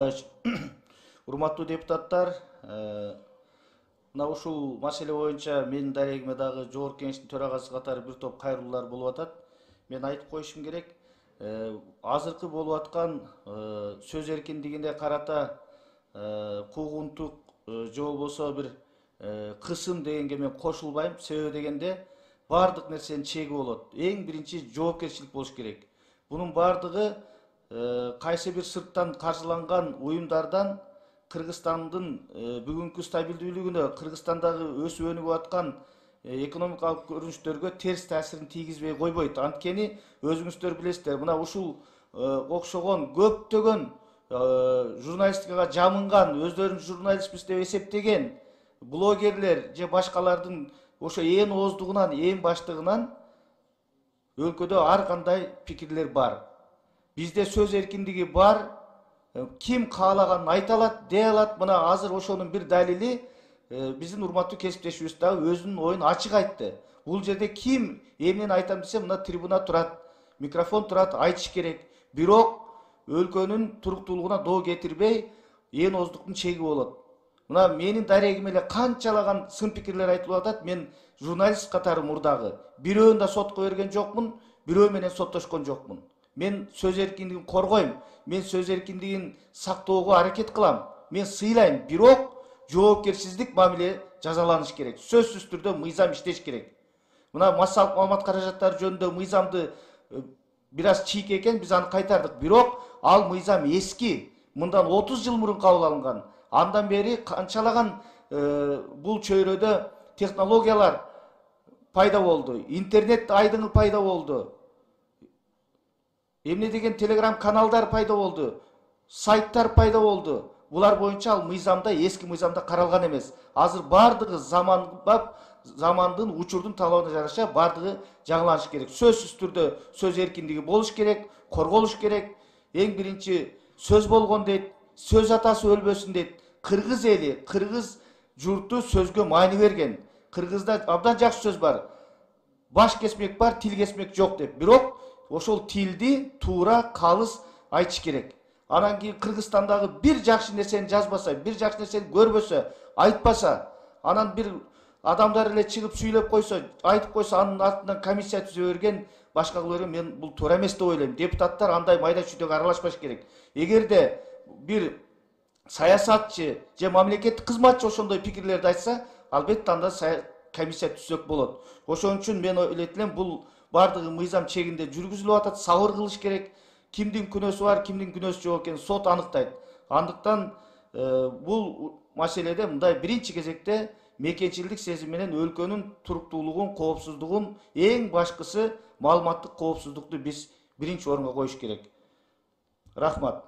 Урматтуу депутаттар, мына ушул маселе боюнча менин дарегиме дагы жогорку кеңештин төрагасы катары бир топ кайрылуулар болуп атат. Мен айтып коюшум керек, азыркы болуп аткан сөз эркиндигине карата куугунтук же болбосо бир кысым дегенге мен кошулбайм. Себеби дегенде баардык нерсенин чеги болот. Эң биринчи жоопкерчилик болуш керек. Бунун баардыгы кайсы бир сырттан каржыланган уюмдардан Кыргызстандын бүгүнкү стабилдүүлүгүнө, Кыргызстандагы өсүп өнүгүп аткан экономикалык көрүнүштөргө терс таасирин тийгизбей койбойт. Анткени өзүңүздөр билесиздер, мына ушул окшогон көптөгөн журналистикага жамынган, өздөрүн журналистпиз деп эсептеген блогерлер же башкалардын ошо ээн ооздугунан, ээн баштыгынан өлкөдө ар кандай пикирлер бар. Бизде сөз эркиндиги бар, ким каалаганын айта алат, дей алат. Мына азыр ошонун бир далили биздин урматтуу кесиптешибиз дагы өзүнүн оюн ачык айтты. Бул жерде ким эмнени айтам десе, мына трибуна турат, микрофон турат, айтыш керек. Бирок өлкөнүн туруктуулугуна доо кетирбей, ээн ооздуктун чеги болот. Мына менин дарегиме эле канчалаган сын пикирлер айтылып атат. Мен журналист катары мурдагы бирөөнү да сотко берген жокмун, бирөө менен соттошкон жокмун. Мен сөз эркиндигин коргойм, мен сөз эркиндигин сактоого аракет кылам, мен сыйлайм, бирок жоопкерсиздик мамиле жазаланыш керек. Сөзсүз түрдө мыйзам иштеш керек. Мына массалык маалымат каражаттары жөнүндө мыйзамды бир аз чийик экен, биз аны кайтардык. Бирок ал мыйзам эски, мындан 30 жыл мурун кабыл алынган. Андан бери канчалаган бул чөйрөдө технологиялар пайда болду, интернет айдыңы пайда болду. Эмне деген телеграм каналдар пайда болду, сайттар пайда болду. Булар боюнча ал мыйзамда, эски мыйзамда каралган эмес. Азыр бардыгы замандын, учурдун талабына жараша бардыгы жаңыланыш керек. Сөзсүз түрдө сөз эркиндиги болуш керек, корголуш керек. Эң биринчи сөз болгон дейт, сөз атасы өлбөсүн дейт. Кыргыз эли, кыргыз журту сөзгө маани берген. Кыргызда абдан жакшы сөз бар. Баш кесмек бар, тил кесмек жок деп. Бирок ошол тилди туура, калыс айтыш керек. Анан кийин Кыргызстандагы бир жакшы нерсени жазбаса, бир жакшы нерсени көрбөсө, айтпаса, анан бир адамдар эле чыгып сүйлөп койсо, айтып койсо, анын артынан комиссия түзө берген, башка кыла берген, мен бул туура эмес деп ойлойм. Депутаттар андай майда чүйдөккө аралашпаш керек. Эгерде бир саясатчы же мамлекеттик кызматчы ошондой пикирлерди айтса, албетте анда комиссия түзсөк болот. Ошон үчүн мен ойлойт элем, бул бардыгы мыйзам чегинде жүргүзүлүп атат, сабыр кылыш керек. Кимдин күнөөсү бар, кимдин күнөөсү жок экенин сот аныктайт. Андыктан бул маселеде мындай биринчи кезекте мекенчилдик сезим менен өлкөнүн туруктуулугун, коопсуздугун, эң башкысы маалыматтык коопсуздукту биз биринчи орунга коюш керек. Рахмат.